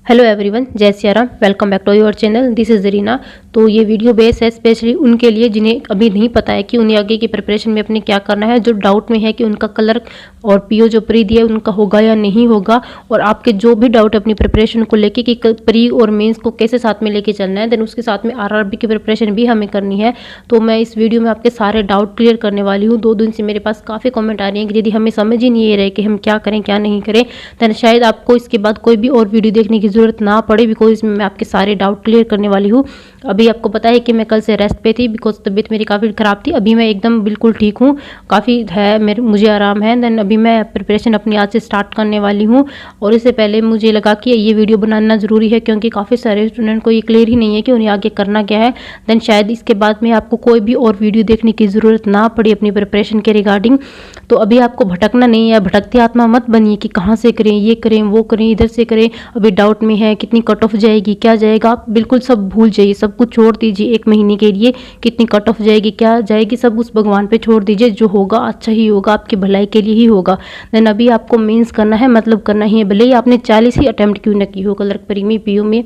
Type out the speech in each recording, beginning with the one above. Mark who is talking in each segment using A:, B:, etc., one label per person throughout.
A: Hello everyone, जय Siya Ram. Welcome back to your channel. This is Reena. तो ये वीडियो बेस है स्पेशली उनके लिए जिन्हें अभी नहीं पता है कि उन्हें आगे की प्रिपरेशन में अपने क्या करना है, जो डाउट में है कि उनका कलर और पीओ जो प्री दिया है उनका होगा या नहीं होगा, और आपके जो भी डाउट अपनी प्रिपरेशन को लेके कि प्री और मेंस को कैसे साथ में लेके चलना है, देन उसके साथ में आरआरबी की प्रिपरेशन भी हमें करनी है। तो मैं इस वीडियो में आपके सारे डाउट क्लियर करने वाली हूँ। 2 दिन से मेरे पास काफ़ी कमेंट आ रही हैं कि यदि हमें समझ ही नहीं रहे कि हम क्या करें क्या नहीं करें, देन शायद आपको इसके बाद कोई भी और वीडियो देखने की ज़रूरत ना पड़े, बिकॉज इसमें मैं आपके सारे डाउट क्लियर करने वाली हूँ। अभी आपको पता है कि मैं कल से रेस्ट पे थी बिकॉज तबीयत मेरी काफ़ी ख़राब थी। अभी मैं एकदम बिल्कुल ठीक हूँ, काफ़ी है मुझे आराम है। देन अभी मैं प्रिपरेशन अपनी आज से स्टार्ट करने वाली हूँ। और इससे पहले मुझे लगा कि ये वीडियो बनाना ज़रूरी है क्योंकि काफ़ी सारे स्टूडेंट को ये क्लियर ही नहीं है कि उन्हें आगे करना क्या है। देन शायद इसके बाद में आपको कोई भी और वीडियो देखने की ज़रूरत ना पड़ी अपनी प्रिपरेशन के रिगार्डिंग। तो अभी आपको भटकना नहीं है, भटकती आत्मा मत बनिए कि कहाँ से करें, ये करें वो करें, इधर से करें, अभी डाउट में है कितनी कट ऑफ जाएगी क्या जाएगा। आप बिल्कुल सब भूल जाइए, सब कुछ छोड़ दीजिए। 1 महीने के लिए कितनी कट ऑफ जाएगी क्या जाएगी सब उस भगवान पे छोड़ दीजिए। जो होगा अच्छा ही होगा, आपकी भलाई के लिए ही होगा। देन अभी आपको मेंस करना है, मतलब करना ही है, भले ही आपने 40 ही अटेम्प्ट क्यों ना की हो कलर प्री में पीयू में,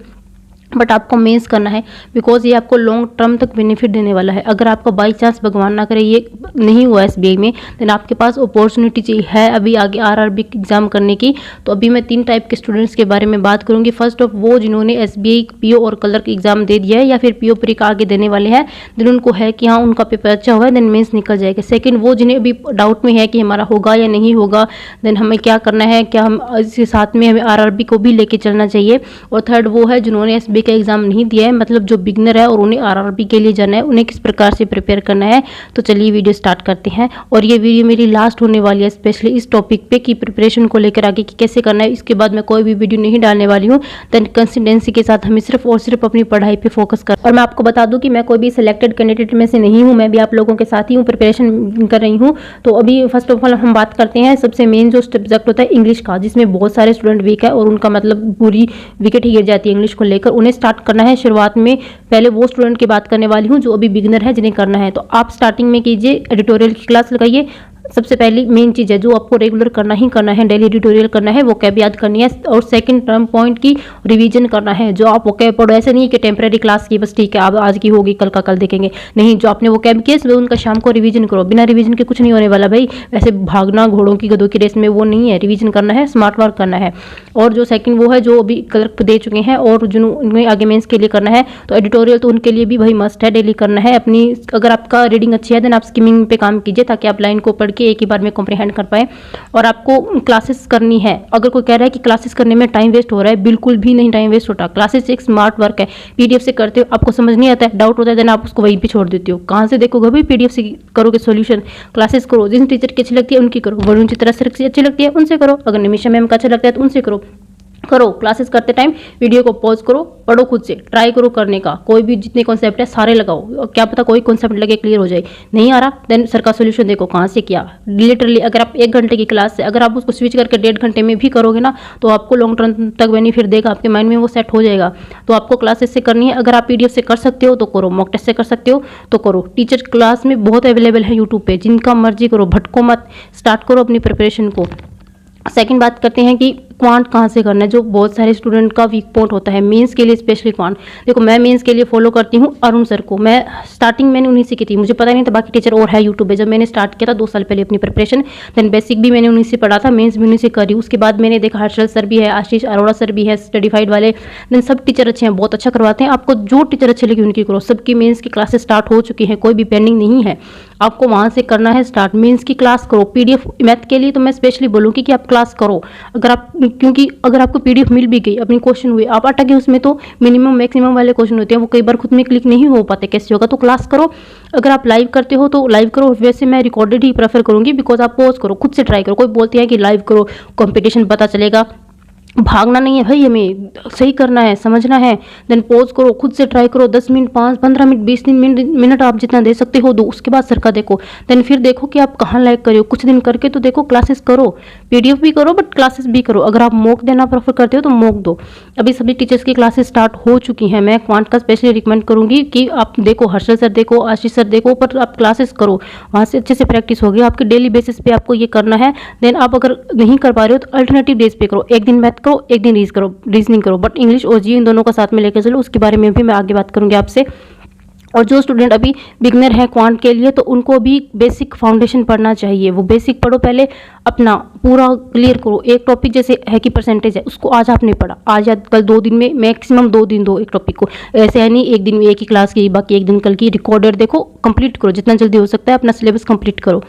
A: बट आपको मेंस करना है बिकॉज ये आपको लॉन्ग टर्म तक बेनिफिट देने वाला है। अगर आपका बाई चांस भगवान ना करे ये नहीं हुआ एसबीआई में, देन आपके पास अपॉर्चुनिटी है अभी आगे आरआरबी एग्जाम करने की। तो अभी मैं 3 टाइप के स्टूडेंट्स के बारे में बात करूंगी। फर्स्ट ऑफ वो जिन्होंने एसबीआई पीओ और कलर का एग्जाम दे दिया है या फिर पीओ प्री का आगे देने वाले हैं, देन उनको है कि हाँ उनका पेपर अच्छा हुआ है, देन मेंस निकल जाएगा। सेकंड वो जिन्हें अभी डाउट में है कि हमारा होगा या नहीं होगा, देन हमें क्या करना है, क्या हम इसके साथ में हमें आरआरबी को भी लेके चलना चाहिए। और थर्ड वो है जिन्होंने एसबीआई का एग्जाम नहीं दिया है, मतलब जो बिगनर है और उन्हें आरआरबी के लिए जाना है, उन्हें किस प्रकार से प्रिपेयर करना है। तो चलिए वीडियो स्टार्ट करते हैं। और ये वीडियो मेरी लास्ट होने वाली है स्पेशली इस टॉपिक पे कि प्रिपरेशन को लेकर आगे कि कैसे करना है। इसके बाद मैं कोई भी वीडियो नहीं डालने वाली हूँ। देन कंसिस्टेंसी के साथ हमें सिर्फ और सिर्फ अपनी पढ़ाई पे फोकस कर। और मैं आपको बता दूं कि मैं कोई भी सिलेक्टेड कैंडिडेट में से नहीं हूँ, मैं भी आप लोगों के साथ ही हूँ, प्रिपरेशन कर रही हूँ। तो अभी फर्स्ट ऑफ ऑल हम बात करते हैं सबसे मेन जो सब्जेक्ट होता है इंग्लिश का, जिसमें बहुत सारे स्टूडेंट वीक है और उनका मतलब पूरी विकेट ही गिर जाती है इंग्लिश को लेकर। उन्हें स्टार्ट करना है शुरुआत में। पहले वो स्टूडेंट की बात करने वाली हूँ जो अभी बिगिनर है जिन्हें करना है। तो आप स्टार्टिंग में कीजिए, एडिटोरियल की क्लास लगाइए। सबसे पहली मेन चीज़ है जो आपको रेगुलर करना ही करना है, डेली एडिटोरियल करना है, वो कैब याद करनी है। और सेकंड टर्म पॉइंट की रिवीजन करना है। जो आप वो कैब पढ़ो, ऐसे नहीं कि टेम्परेरी क्लास की बस ठीक है अब आज की होगी कल का कल देखेंगे, नहीं। जो आपने वो कैब किया उनका शाम को रिवीजन करो। बिना रिवीजन के कुछ नहीं होने वाला भाई। वैसे भागना घोड़ों की गधों की रेस में वो नहीं है, रिवीजन करना है, स्मार्ट वर्क करना है। और जो सेकंड वो है जो अभी क्लर्क दे चुके हैं और जिन्होंने आगे मेंस के लिए करना है, तो एडिटोरियल तो उनके लिए भी भाई मस्ट है, डेली करना है अपनी। अगर आपका रीडिंग अच्छी है देन आप स्किमिंग पे काम कीजिए ताकि आप लाइन को पढ़ के एक ही बार में कॉम्प्रिहेंड कर पाए। और आपको क्लासेस करनी है। अगर कोई कह रहा है कि क्लासेस करने में टाइम वेस्ट हो रहा है, बिल्कुल भी नहीं टाइम वेस्ट होता। क्लासेस एक स्मार्ट वर्क है। पीडीएफ से करते हो, आपको समझ नहीं आता है, डाउट होता है, देन आप उसको वहीं पे छोड़ देते हो। कहाँ से देखोगे भाई, पीडीएफ से करोगे सोल्यूशन। क्लासेस करो, जिन टीचर की अच्छी लगती है उनकी करो, वरुण चित्रा सर की अच्छी लगती है उनसे करो, अगर निमिषा मैम का अच्छा लगता है तो उनसे करो। क्लासेस करते टाइम वीडियो को पॉज करो, पढ़ो, खुद से ट्राई करो करने का। कोई भी जितने कॉन्सेप्ट है सारे लगाओ, क्या पता कोई कॉन्सेप्ट लगे क्लियर हो जाए। नहीं आ रहा देन सर का सोल्यूशन देखो कहाँ से किया। लिटरली अगर आप 1 घंटे की क्लास से अगर आप उसको स्विच करके 1.5 घंटे में भी करोगे ना, तो आपको लॉन्ग टर्म तक बेनिफिट देगा, आपके माइंड में वो सेट हो जाएगा। तो आपको क्लासेस से करनी है। अगर आप पीडीएफ से कर सकते हो तो करो, मॉक टेस्ट से कर सकते हो तो करो। टीचर क्लास में बहुत अवेलेबल है यूट्यूब पे, जिनका मर्जी करो, भटको मत, स्टार्ट करो अपनी प्रिपरेशन को। सेकंड बात करते हैं कि क्वांट कहाँ से करना है, जो बहुत सारे स्टूडेंट का वीक पॉइंट होता है मेंस के लिए, स्पेशली क्वांट। देखो मैं मेंस के लिए फॉलो करती हूँ अरुण सर को। मैं स्टार्टिंग मैंने उन्हीं से की थी, मुझे पता नहीं था बाकी टीचर और है यूट्यूब पे। जब मैंने स्टार्ट किया था 2 साल पहले अपनी प्रिपरेशन, देन बेसिक भी मैंने उन्हीं से पढ़ा था, मेंस भी उन्हीं से करी। उसके बाद मैंने देखा हर्षल सर भी है, आशीष अरोड़ा सर भी है, स्टडीफाइड वाले। देन सब टीचर अच्छे हैं, बहुत अच्छा करवाते हैं। आपको जो टीचर अच्छे लगे उनकी करो। सबकी मेंस की क्लासेस स्टार्ट हो चुकी है, कोई भी पेंडिंग नहीं है। आपको वहाँ से करना है स्टार्ट। मेंस की क्लास करो। पीडीएफ मैथ के लिए तो मैं स्पेशली बोलूँगी कि आप क्लास करो। अगर आप क्योंकि अगर आपको पीडीएफ मिल भी गई, अपनी क्वेश्चन हुए, आप अटके उसमें, तो मिनिमम मैक्सिमम वाले क्वेश्चन होते हैं, वो कई बार खुद में क्लिक नहीं हो पाते, कैसे होगा। तो क्लास करो। अगर आप लाइव करते हो तो लाइव करो। वैसे मैं रिकॉर्डेड ही प्रेफर करूंगी बिकॉज आप पॉज करो, खुद से ट्राई करो। कोई बोलते हैं कि लाइव करो, कंपटीशन पता चलेगा, भागना नहीं है भाई, हमें सही करना है, समझना है। देन पॉज करो, खुद से ट्राई करो। 10 मिनट, 5, 15 मिनट, 20 मिनट आप जितना दे सकते हो दो। उसके बाद सर का देखो, देन फिर देखो कि आप कहाँ लाइक करो। कुछ दिन करके तो देखो, क्लासेस करो, पीडीएफ भी करो बट क्लासेस भी करो। अगर आप मॉक देना प्रेफर करते हो तो मॉक दो। अभी सभी टीचर्स की क्लासेस स्टार्ट हो चुकी हैं। मैं क्वांट का स्पेशली रिकमेंड करूंगी कि आप देखो, हर्षल सर देखो, आशीष सर देखो, पर आप क्लासेस करो, वहाँ से अच्छे से प्रैक्टिस होगी। आपके डेली बेसिस पे आपको ये करना है। देन आप अगर नहीं कर पा रहे हो तो अल्टरनेटिव डेज पे करो। एक दिन मैथ करो, एक दिन रीजनिंग करो, बट इंग्लिश और जी इन दोनों का साथ में लेकर चलो। उसके बारे में भी मैं आगे बात करूँगी आपसे। और जो स्टूडेंट अभी बिगनर है क्वांट के लिए, तो उनको भी बेसिक फाउंडेशन पढ़ना चाहिए। वो बेसिक पढ़ो, पहले अपना पूरा क्लियर करो। एक टॉपिक जैसे है कि परसेंटेज है, उसको आज आपने पढ़ा, आज या कल 2 दिन में, मैक्सिमम 2 दिन दो एक टॉपिक को। ऐसे है नहीं एक दिन में एक ही क्लास की, बाकी एक दिन कल की। रिकॉर्डेड देखो, कंप्लीट करो जितना जल्दी हो सकता है, अपना सिलेबस कंप्लीट करो।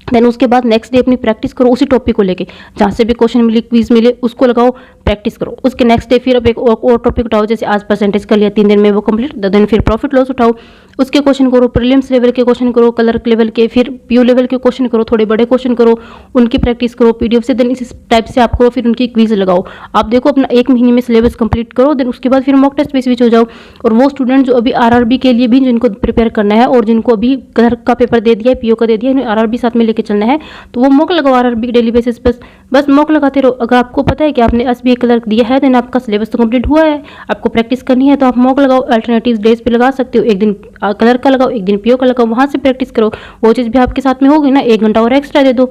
A: देन उसके बाद नेक्स्ट डे अपनी प्रैक्टिस करो उसी टॉपिक को लेके, जहाँ से भी क्वेश्चन मिले, क्विज मिले, उसको लगाओ, प्रैक्टिस करो। उसके नेक्स्ट डे फिर अब एक और टॉपिक उठाओ, जैसे आज परसेंटेज कर लिया 3 दिन में वो कंप्लीट, देन फिर प्रॉफिट लॉस उठाओ, उसके क्वेश्चन करो, प्रीलिम्स लेवल के क्वेश्चन करो, कलर लेवल के, फिर पीओ लेवल के क्वेश्चन करो, थोड़े बड़े क्वेश्चन करो, उनकी प्रैक्टिस करो पीडीएफ से। देन इस टाइप से आप करो, फिर उनकी क्विज लगाओ। आप देखो अपना 1 महीने में सिलेबस कंप्लीट करो। देन उसके बाद फिर मॉक टेस्ट पे स्विच हो जाओ। और वो स्टूडेंट जो अभी आरआरबी के लिए भी जिनको प्रिपेयर करना है, और जिनको अभी क्लर्क का पेपर दे दिया है, पीओ का दे दिया है, आरआरबी साथ में लेके चलना है, तो वो मॉक लगाओ आरआरबी डेली बेसिस पर। बस मॉक लगाते रहो। अगर आपको पता है कि आपने एसबीआई क्लर्क दिया है, देन आपका सिलेबस तो कंप्लीट हुआ है, आपको प्रैक्टिस करनी है, तो आप मॉक लगाओ। अल्टरनेटिव डेज पे लगा सकते हो, एक दिन क्लर्क का लगाओ, एक दिन पीओ का लगाओ, वहाँ से प्रैक्टिस करो। वो चीज़ भी आपके साथ में होगी ना, 1 घंटा और एक्स्ट्रा दे दो।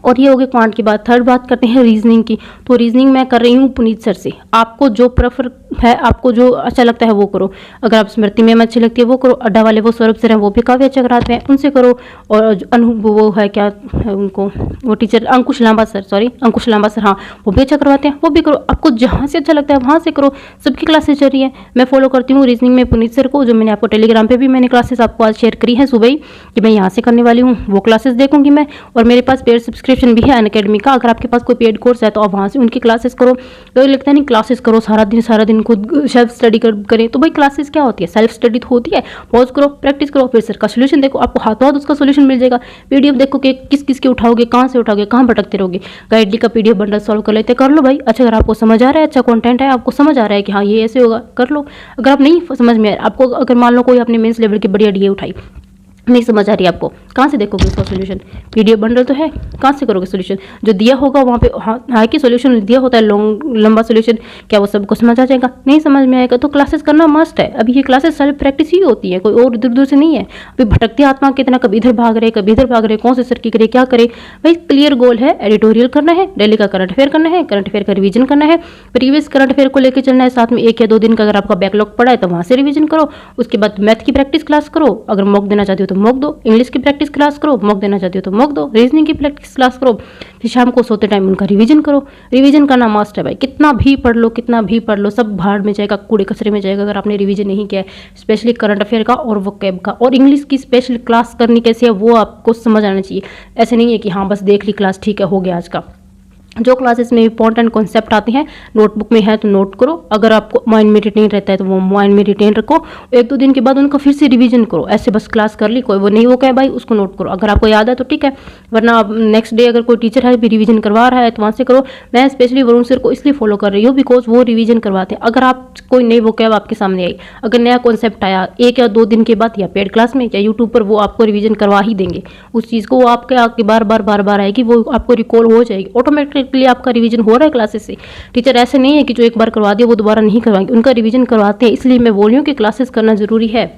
A: और ये हो गई क्वांट की बात। थर्ड बात करते हैं रीजनिंग की। तो रीजनिंग मैं कर रही हूँ पुनीत सर से। आपको जो प्रेफर है, आपको जो अच्छा लगता है वो करो। अगर आप स्मृति मैम अच्छी लगती है वो करो, अड्डा वाले वो सौरभ सर हैं, वो भी काफ़ी अच्छा कराते हैं, उनसे करो। और वो है क्या है उनको, वो टीचर अंकुश लांबा सर, हाँ वो भी अच्छा करवाते हैं, वो भी करो। आपको जहाँ से अच्छा लगता है वहाँ से करो। सबकी क्लासेस चल रही है। मैं फॉलो करती हूँ रीजनिंग में पुनीत सर को, जो मैंने आपको टेलीग्राम पर भी मैंने क्लासेस आपको आज शेयर करी है सुबह ही, कि मैं यहाँ से करने वाली हूँ। वो क्लासेस देखूंगी मैं। और मेरे पास पेड सब्सक्रिप्शन भी है अनअकैडमी का। अगर आपके पास कोई पेड कोर्स है तो आप वहाँ से उनकी क्लासेस करो। तो लगता है नहीं क्लासेस करो सारा दिन खुद सेल्फ स्टडी करें, तो भाई क्लासेस क्या होती है, सेल्फ स्टडी तो होती है। पॉज करो, प्रैक्टिस करो, फिर सर का सोल्यूशन देखो, आपको हाथों हाथ उसका सोल्यूशन मिल जाएगा। पीडीएफ देखो कि किस किस के उठाओगे, कहाँ से उठाओगे, कहाँ भटकते रहोगे। गाइडली का पीडीएफ बंडल सॉल्व कर लेते, कर लो भाई। अच्छा अगर आपको समझ आ रहा है, अच्छा कंटेंट है, आपको समझ आ रहा है कि हाँ ये ऐसे होगा, कर लो। अगर आप नहीं समझ में आ रहा, आपको अगर मान लो कोई आपने मेंस लेवल की बढ़िया डीए उठाई, नहीं समझ आ रही आपको, कहाँ से देखोगे उसका सोल्यूशन? पीडीएफ बंडल तो है, कहाँ से करोगे सोल्यूशन? जो दिया होगा वहाँ पे हाँ कि सोल्यूशन दिया होता है, लंबा सोल्यूशन, क्या वो सबको समझ आ जाएगा? नहीं समझ में आएगा। तो क्लासेस करना मस्ट है। अभी ये क्लासेस सेल्फ प्रैक्टिस ही होती है, कोई और इधर उधर से नहीं है। अभी भटकती आत्मा कितना, कभी इधर भाग रहे, कभी इधर भाग रहे, कौन से सर की करे, क्या करे भाई? क्लियर गोल है, एडिटोरियल करना है, डेली का करंट अफेयर करना है, करंट अफेयर का रिवीजन करना है, प्रीवियस करंट अफेयर को लेकर चलना है, साथ में 1 या 2 दिन का अगर आपका बैकलॉग पड़ा है तो वहाँ से रिवीजन करो। उसके बाद मैथ की प्रैक्टिस क्लास करो, अगर मॉक देना चाहते हो तो मॉक दो, इंग्लिश की प्रैक्टिस क्लास करो, मॉक देना चाहते हो तो मॉक दो, रीजनिंग की प्रैक्टिस क्लास करो, फिर शाम को सोते टाइम उनका रिवीजन करो। रिवीजन करना मस्ट है भाई, कितना भी पढ़ लो, सब भाड़ में जाएगा, कूड़े कचरे में जाएगा अगर आपने रिवीजन नहीं किया है। स्पेशली करंट अफेयर का और वोकैब का, और इंग्लिश की स्पेशल क्लास करनी कैसे है वो आपको समझ आना चाहिए। ऐसे नहीं है कि हाँ बस देख ली क्लास, ठीक है हो गया आज का। जो क्लासेस में इंपॉर्टेंट कॉन्सेप्ट आते हैं, नोटबुक में है तो नोट करो, अगर आपको माइंड में रिटेन रहता है तो वो माइंड में रिटेन रखो। 1-2 दिन के बाद उनका फिर से रिवीजन करो। ऐसे बस क्लास कर ली, कोई वो नहीं हो गया भाई, उसको नोट करो, अगर आपको याद है तो ठीक है, वरना आप नेक्स्ट डे अगर कोई टीचर है भी रिवीजन करवा रहा है तो वहाँ से करो। मैं स्पेशली वरुण सर को इसलिए फॉलो कर रही हूँ बिकॉज वो रिवीजन करवाते हैं। अगर आप कोई नई वोकैब आपके सामने आई, अगर नया कॉन्सेप्ट आया 1 या 2 दिन के बाद, या पेड क्लास में या यूट्यूब पर, वो आपको रिवीजन करवा ही देंगे उस चीज़ को। वो आपके आके बार बार आएगी, वो आपको रिकॉल हो जाएगी ऑटोमेटिकली, आपका रिवीजन हो रहा है क्लासेस से। टीचर ऐसे नहीं है कि जो एक बार करवा दिया वो दोबारा नहीं करवाएंगे, उनका रिवीजन करवाते हैं। इसलिए मैं बोल रही हूँ कि क्लासेस करना जरूरी है।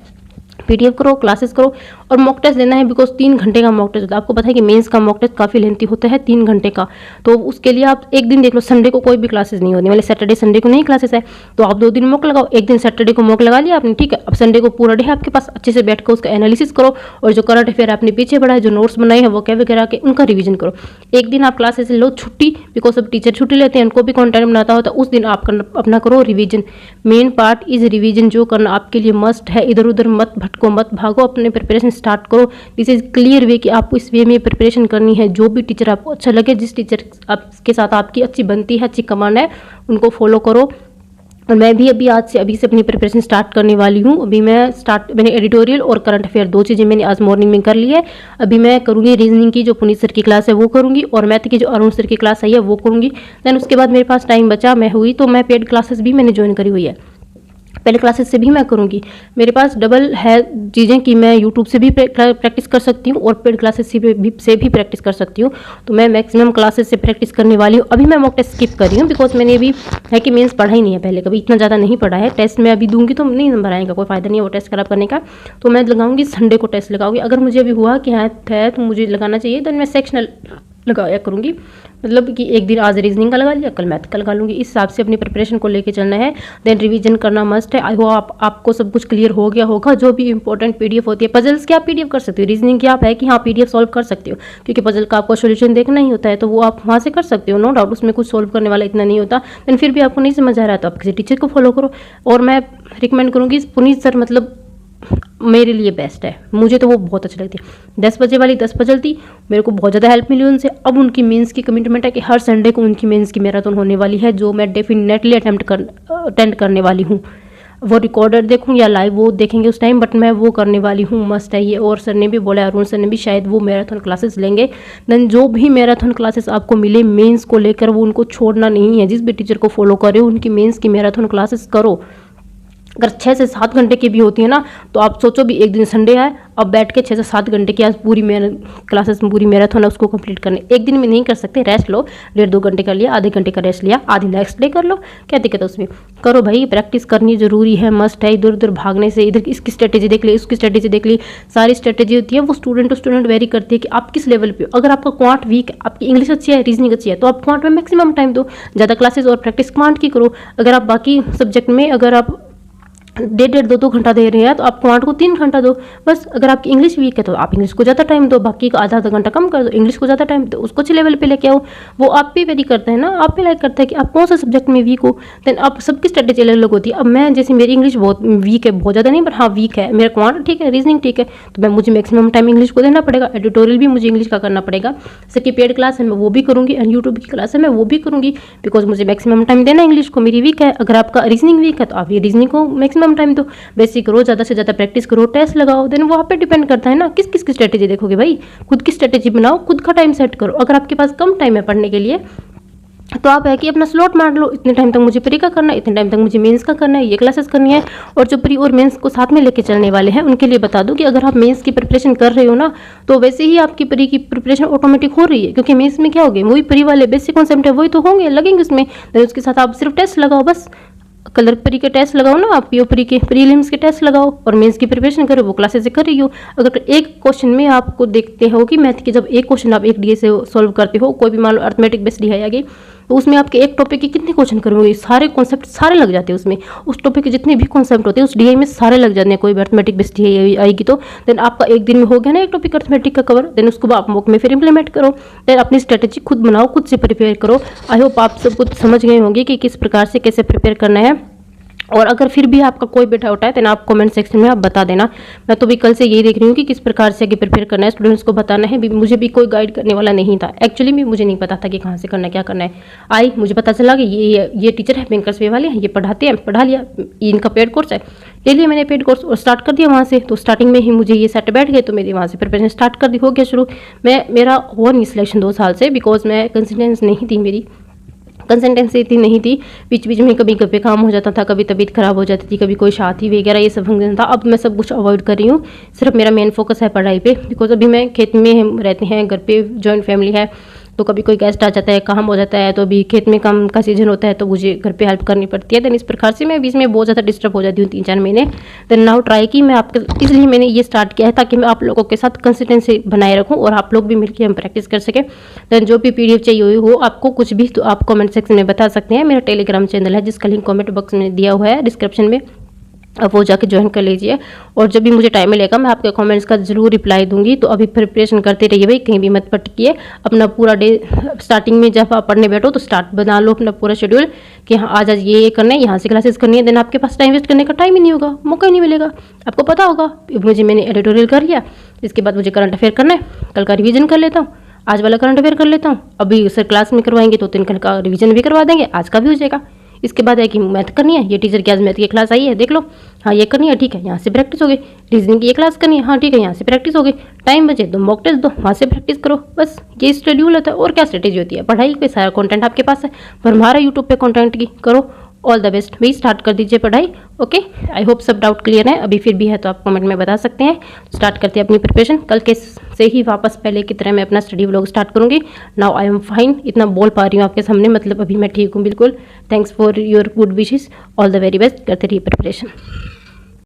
A: पीडीएफ करो, क्लासेस करो, और मॉक टेस्ट देना है बिकॉज 3 घंटे का मॉक टेस्ट होता है। आपको पता है कि मेंस का मॉक टेस्ट काफ़ी लेंथी होता है, 3 घंटे का। तो उसके लिए आप एक दिन देख लो, संडे को कोई भी क्लासेस नहीं होती, मतलब सैटरडे संडे को नहीं क्लासेस है, तो आप 2 दिन मॉक लगाओ। एक दिन सैटरडे को मॉक लगा लिया आपने, ठीक है। अब संडे को पूरा डे है आपके पास, अच्छे से बैठ कर उसका एनालिसिस करो, और जो करंट अफेयर आपने पीछे पढ़ा है, जो नोट्स बनाए हैं वो क्या वगैरह के, उनका रिवीजन करो। एक दिन आप क्लासेस लो छुट्टी, बिकॉज अब टीचर छुट्टी लेते हैं, उनको भी कॉन्टेंट बनाता होता है, उस दिन आप अपना करो revision. Main part is revision, जो करना आपके लिए मस्ट है। इधर उधर मत भटको, मत भागो, अपने प्रिपरेशन स्टार्ट करो। दिस इज क्लियर वे कि आपको इस वे में प्रिपरेशन करनी है। जो भी टीचर आपको अच्छा लगे, जिस टीचर आपके साथ आपकी अच्छी बनती है, अच्छी कमांड है, उनको फॉलो करो। और मैं भी अभी से अपनी प्रिपरेशन स्टार्ट करने वाली हूँ। अभी मैंने एडिटोरियल और करंट अफेयर 2 चीज़ें मैंने आज मॉर्निंग में कर ली है। अभी मैं करूँगी रीजनिंग की जो पुनीत सर की क्लास है वो करूँगी, और मैथ की जो अरुण सर की क्लास आई है वो करूँगी। देन उसके बाद मेरे पास टाइम बचा तो मैं पेड क्लासेस भी मैंने ज्वाइन करी हुई है। पहले क्लासेस से भी मैं करूँगी। मेरे पास डबल है चीज़ें कि मैं यूट्यूब से भी प्रैक्टिस कर सकती हूँ और पेड क्लासेस से भी प्रैक्टिस कर सकती हूँ। तो मैं मैक्सिमम क्लासेस से प्रैक्टिस करने वाली हूँ। अभी मैं मॉक टेस्ट स्किप कर रही हूँ बिकॉज मैंने अभी है कि मेंस पढ़ा ही नहीं है, पहले कभी इतना ज़्यादा नहीं पढ़ा है। टेस्ट में अभी दूंगी तो नहीं नंबर आएगा, कोई फ़ायदा नहीं है वो टेस्ट खराब करने का। तो मैं लगाऊंगी संडे को टेस्ट लगाऊंगी। अगर मुझे अभी हुआ कि हाँ है तो मुझे लगाना चाहिए, देन मैं सेक्शनल लगाया करूँगी। मतलब कि एक दिन आज रीजनिंग का लगा लिया, कल मैथ का लगा लूँगी। इस हिसाब से अपनी प्रिपरेशन को लेके चलना है। देन रिवीजन करना मस्ट है। आई होप आपको सब कुछ क्लियर हो गया होगा। जो भी इंपॉर्टेंट पीडीएफ होती है, पजल्स की आप पीडीएफ कर सकते हो, रीजनिंग की आप है कि हाँ पीडीएफ सॉल्व कर सकते हो, क्योंकि पजल का आपको सोल्यूशन देखना ही होता है, तो वो आप वहाँ से कर सकते हो, नो डाउट। उसमें कुछ सॉल्व करने वाला इतना नहीं होता। देन फिर भी आपको नहीं समझ आ रहा है तो आप किसी टीचर को फॉलो करो। और मैं रिकमेंड करूँगी पुनीत सर, मतलब मेरे लिए बेस्ट है, मुझे तो वो बहुत अच्छी लगती है। 10 बजे वाली 10 बजल थी, मेरे को बहुत ज़्यादा हेल्प मिली उनसे। अब उनकी मेंस की कमिटमेंट है कि हर संडे को उनकी मेंस की मैराथन होने वाली है, जो मैं डेफिनेटली अटेंड करने वाली हूँ। वो रिकॉर्डर देखूँ या लाइव वो देखेंगे उस टाइम, बट मैं वो करने वाली हूँ, मस्ट है ये। और सर ने भी बोला, अरुण सर ने भी, शायद वो मैराथन क्लासेस लेंगे। देन जो भी मैराथन क्लासेस आपको मिले मेंस को लेकर, वो उनको छोड़ना नहीं है। जिस भी टीचर को फॉलो करे उनकी मेंस की मैराथन क्लासेस करो। अगर 6 से 7 घंटे की भी होती है ना, तो आप सोचो भी एक दिन संडे है, अब बैठ के 6 से 7 घंटे की आज पूरी क्लासेस पूरी मैराथन है उसको कंप्लीट करने। एक दिन में नहीं कर सकते, रेस्ट लो, 1.5-2 घंटे कर लिया, आधे घंटे का रेस्ट लिया, आधी नेक्स्ट डे कर लो, क्या दिक्कत है उसमें। करो भाई, प्रैक्टिस करनी जरूरी है, मस्ट है। इधर उधर भागने से, इधर इसकी स्ट्रेटेजी देख ली, उसकी स्ट्रेटेजी देख ली, सारी स्ट्रेटेजी होती है, वो स्टूडेंट टू स्टूडेंट वेरी करती है कि आप किस लेवल पे हो। अगर आपका क्वांट वीक है, आपकी इंग्लिश अच्छी है, रीजनिंग अच्छी है, तो आप क्वांट में मैक्सिमम टाइम दो, ज़्यादा क्लासेस और प्रैक्टिस क्वांट की करो। अगर आप बाकी सब्जेक्ट में अगर आप 1.5-2 घंटा दे रहे हैं, तो आप क्वांट को 3 घंटा दो बस। अगर आपकी इंग्लिश वीक है तो आप इंग्लिश को ज़्यादा टाइम दो, बाकी का आधा घंटा कम कर दो, इंग्लिश को ज़्यादा टाइम दो, उसको अच्छे लेवल पे लेके आओ। वो आप पे वेरी करता है ना, आप पे लाइक करता है कि आप कौन सा सब्जेक्ट में वीक हो। देन आप सबकी स्ट्रेटेजी अलग अलग होती है। अब मैं जैसे मेरी इंग्लिश बहुत वीक है, बहुत ज़्यादा नहीं, बट हाँ वीक है, मेरा क्वांट ठीक है, रीजनिंग ठीक है, तो मुझे मैक्सिमम टाइम इंग्लिश को देना पड़ेगा। एडिटोरियल भी मुझे इंग्लिश का करना पड़ेगा। सबकी पेड क्लास है मैं वो भी करूँगी, एंड यूट्यूब की क्लास है मैं वो भी करूँगी, बिकॉज मुझे मैक्सिमम टाइम देना इंग्लिश को, मेरी वीक है। अगर आपका रीजनिंग वीक है तो आप ये रीजनिंग को मैक्सिमम टाइम दो, बेसिक करो, ज़्यादा से ज़्यादा प्रैक्टिस करो, टेस्ट लगाओ। देन वहाँ पे डिपेंड करता है ना किस किस की स्ट्रेटेजी देखोगे भाई। खुद की स्ट्रेटेजी बनाओ, खुद का टाइम सेट करो। अगर आपके पास कम टाइम है पढ़ने के लिए, तो आप है कि अपना स्लॉट मार लो, इतने टाइम तक मुझे प्री का करना है, इतने टाइम तक मुझे मेंस का करना है, ये क्लासेस करनी है। और जो प्री और मेंस को साथ में लेके चलने वाले हैं उनके लिए बता दूं कि अगर आप मेंस की प्रिपरेशन कर रहे हो ना, तो वैसे ही आपकी प्री की प्रिपरेशन ऑटोमेटिक हो रही है, क्योंकि मेंस में क्या हो गया, वही प्री वाले बेसिक कॉन्सेप्ट है वही तो होंगे, लगेंगे उसमें। उसके साथ आप सिर्फ टेस्ट लगाओ बस, कलर प्री के टेस्ट लगाओ ना, आप पीओ प्री के प्रीलिम्स के टेस्ट लगाओ और मेंस की प्रिपरेशन करो, वो क्लासेस से कर रही हो। अगर एक क्वेश्चन में आपको देखते हो कि मैथ के जब एक क्वेश्चन आप एक डीए से सॉल्व करते हो, कोई भी मान लो अर्थमेटिक बेस्ड डी आएगी, तो उसमें आपके एक टॉपिक के कितने क्वेश्चन करोगे, सारे कॉन्सेप्ट सारे लग जाते हैं उसमें। उस टॉपिक के जितने भी कॉन्सेप्ट होते हैं उस डीआई में सारे लग जाते हैं, कोई भी अर्थमेटिक बेस्ड डीआई आएगी तो। देन आपका एक दिन में हो गया ना एक टॉपिक अर्थमेटिक का कवर। देन उसको आप मॉक में फिर इंप्लीमेंट करो। देन अपनी स्ट्रेटेजी खुद बनाओ, खुद से प्रिपेयर करो। आई होप आप सब कुछ समझ गए होंगे कि किस प्रकार से कैसे प्रिपेयर करना है। और अगर फिर भी आपका कोई भी डाउट है तो आप कमेंट सेक्शन में आप बता देना। मैं तो भी कल से यही देख रही हूँ कि किस प्रकार से आगे प्रिपेयर करना है, स्टूडेंट्स को बताना है। मुझे भी कोई गाइड करने वाला नहीं था, एक्चुअली भी मुझे नहीं पता था कि कहाँ से करना है, क्या करना है। मुझे पता चला कि ये टीचर है बैंकर्स वे वाले हैं, ये पढ़ाते हैं, पढ़ा लिया, इनका पेड कोर्स है, ले लिया मैंने पेड कोर्स और स्टार्ट कर दिया वहाँ से। तो स्टार्टिंग में ही मुझे ये सेट बैठ गए, तो मेरी वहाँ से प्रिपरेशन स्टार्ट कर दी, हो गया शुरू। मेरा हो नहीं सिलेक्शन 2 साल से, बिकॉज मैं कंसिस्टेंस नहीं थी, मेरी कंसिस्टेंसी इतनी नहीं थी। बीच बीच में कभी कभी काम हो जाता था, कभी तबीयत खराब हो जाती थी, कभी कोई शादी वगैरह ये सब फंक्शन था। अब मैं सब कुछ अवॉइड कर रही हूँ, सिर्फ मेरा मेन फोकस है पढ़ाई पे। बिकॉज अभी मैं खेत में रहते हैं, घर पे जॉइंट फैमिली है, तो कभी कोई गेस्ट आ जाता है, काम हो जाता है, तो अभी खेत में काम का सीजन होता है, तो मुझे घर पे हेल्प करनी पड़ती है। देन इस प्रकार से मैं बीच में बहुत ज़्यादा डिस्टर्ब हो जाती हूँ 3-4 महीने। देन नाउ ट्राई की मैं आपके, इसलिए मैंने ये स्टार्ट किया है ताकि मैं आप लोगों के साथ कंसिस्टेंसी बनाए रखूँ और आप लोग भी मिलकर हम प्रैक्टिस कर सकें। देन जो भी पीडीएफ चाहिए हो आपको कुछ भी, तो आप कमेंट सेक्शन में बता सकते हैं। मेरा टेलीग्राम चैनल है जिसका लिंक कमेंट बॉक्स में दिया हुआ है डिस्क्रिप्शन में, अब वो जाके ज्वाइन कर लीजिए। और जब भी मुझे टाइम मिलेगा मैं आपके कमेंट्स का जरूर रिप्लाई दूंगी। तो अभी प्रिपरेशन करते रहिए भाई, कहीं भी मत भटकिए। अपना पूरा डे स्टार्टिंग में जब आप पढ़ने बैठो तो स्टार्ट बना लो अपना पूरा शेड्यूल कि हाँ आज ये करना है, यहाँ से क्लासेस करनी है। देन आपके पास टाइम वेस्ट करने का टाइम ही नहीं होगा, मौका ही नहीं मिलेगा। आपको पता होगा मैंने एडिटोरियल कर लिया, इसके बाद मुझे करंट अफेयर करना है, कल का रिविजन कर लेता हूँ, आज वाला करंट अफेयर कर लेता हूँ। अभी सर क्लास में करवाएंगे तो 3 कल का रिविजन भी करवा देंगे, आज का भी हो जाएगा। इसके बाद है कि मैथ करनी है, ये टीचर की आज मैथ की क्लास आई है देख लो, हाँ ये करनी है, ठीक है यहाँ से प्रैक्टिस हो गई। रीजनिंग की ये क्लास करनी है, हाँ ठीक है यहाँ से प्रैक्टिस हो गई। टाइम बचे तो मॉक टेस्ट दो, वहाँ से प्रैक्टिस करो। बस ये शेड्यूल होता है। और क्या स्ट्रेटेजी होती है, पढ़ाई पे सारा कंटेंट आपके पास है, पर हमारा यूट्यूब पे कंटेंट की करो। ऑल द बेस्ट, वही स्टार्ट कर दीजिए पढ़ाई। ओके, आई होप सब डाउट क्लियर है। अभी फिर भी है तो आप कमेंट में बता सकते हैं। स्टार्ट करते हैं अपनी प्रिपरेशन, कल के से ही वापस पहले की तरह मैं अपना स्टडी व्लॉग स्टार्ट करूंगी। नाउ आई एम फाइन, इतना बोल पा रही हूँ आपके सामने, मतलब अभी मैं ठीक हूँ बिल्कुल। Thanks for your good wishes, all the very best, करते रहिए प्रिपरेशन।